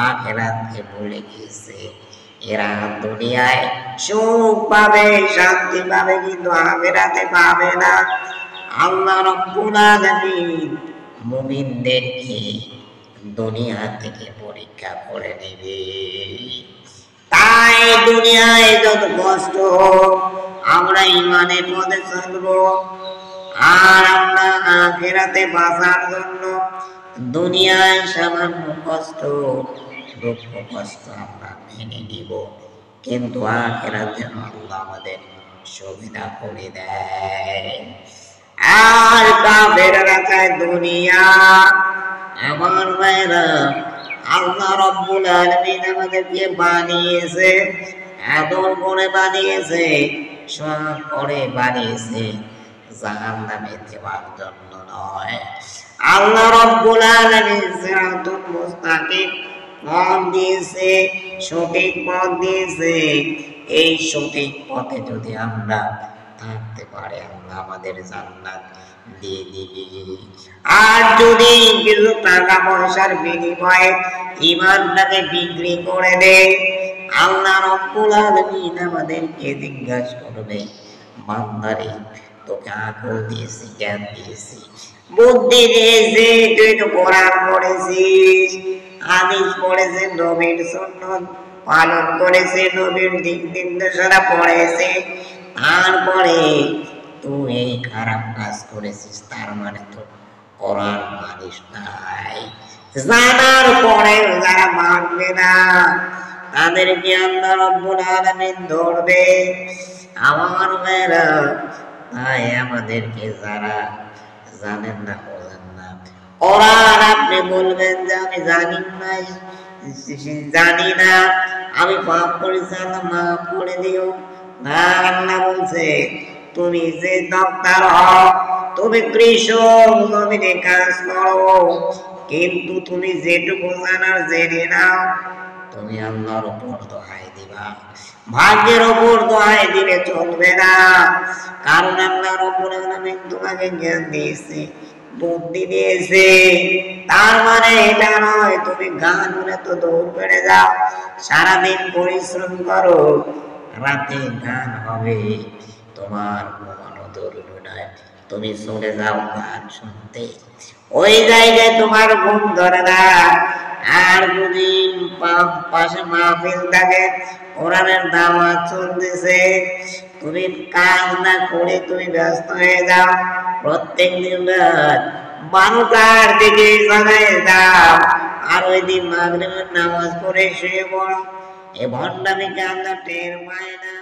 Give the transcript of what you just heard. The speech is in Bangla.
আখিরাতকে ভুলে গিয়েছে। এরা দুনিয়ায় সুখ পাবে, শান্তি পাবে, কিন্তু আখিরাতে পাবে না। আল্লাহ রাব্বুল আলামিন মুমিনদেরকে দুনিয়া থেকে পরীক্ষা করে নেবে। তাই দুনিয়ায় যত কষ্ট হোক, আমরা ইমানের পথে চলবো, আর আমরা আখিরাতে বাঁচার জন্য দুনিয়ায় সামান্য কষ্ট, দুঃখ কষ্ট আমরা মেনে নিব, কিন্তু আখিরাত যেন আল্লাহ আমাদের সুবিধা করে দেয়। আর কাফেররা চায় দুনিয়া। আমার ভাইরা, আল্লাহ রাব্বুল আলামিন আমাদেরকে বানিয়েছে, আদর করে বানিয়েছে, শখ করে বানিয়েছে, জাহান্নামে দেওয়ার জন্য নয়। আল্লাহ রাব্বুল আলামিন সিরাতুল মুস্তাকিম পথ দিয়েছে, সঠিক পথ দিয়েছে। এই সঠিক পথে যদি আমরা থাকতে পারি, আল্লাহ আমাদের জান্নাত দিয়ে দিবে। আর যদি কিছু টাকা পয়সার বিনিময়ে ঈমানটাকে বিক্রি করে দেয়, আল্লাহ রাব্বুল আলামিন আমাদেরকে জিজ্ঞাসা করবে, বান্দারে তোকে আকল দিয়েছি, জ্ঞান দিয়েছি, বুদ্ধি দিয়েছি, তুই তো কোরআন পড়েছিস, হাদিস পড়েছিস, নবীর সুন্নাত পালন করেছিস, নবীর দিক নির্দেশনা পড়েছিস, তারপরে তুই এই খারাপ কাজ করেছিস, তার মানে তো কোরআন মানিস নাই। জানার পরে যারা মানবে না, তাদেরকে আল্লাহ রাব্বুল আলামিন ধরবে। আমার মেয়েরা, তাই আমাদেরকে যারা জানেন না, বোঝেন না, কোরআন আপনি বলবেন যে আমি জানি না, জানি না, আমি পাপ করেছি, আল্লাহ মাফ করে দিও। না, আল্লাহ বলছে তুমি যে ডাক্তার হও, তুমি কৃষক, জমিনে কাজ করো, কিন্তু তুমি যেটুকু জানার জেনে নাও, তুমি আল্লাহর উপর দোহাই দিবা, ভাগ্যের উপর দোহাই দিলে চলবে না। কারণ আল্লাহ রাব্বুল আলামিন তোমাকে জ্ঞান দিয়েছে, বুদ্ধি দিয়েছে, তার মানে এটা নয় তুমি গান বলে তো দৌড় পেড়ে যাও, সারাদিন পরিশ্রম করো, রাতে গান হবে, তোমার ঘুমানো জরুরি নয়, তুমি চলে যাও গান শুনতে, ওই জায়গায় তোমার ঘুম ধরে না। আর যদি পাশে মাহফিল থাকে, কোরআনের দাওয়াত চলতেছে, তুমি কাজ না করে তুমি ব্যস্ত হয়ে যাও, প্রত্যেক দিন রাত 12টার দিকে জানায় যাও, আর ওই দিন মাগরিবের নামাজ পড়ে শুয়ে পড়ো, এ ভণ্ডামিকে আমরা টের পাই না।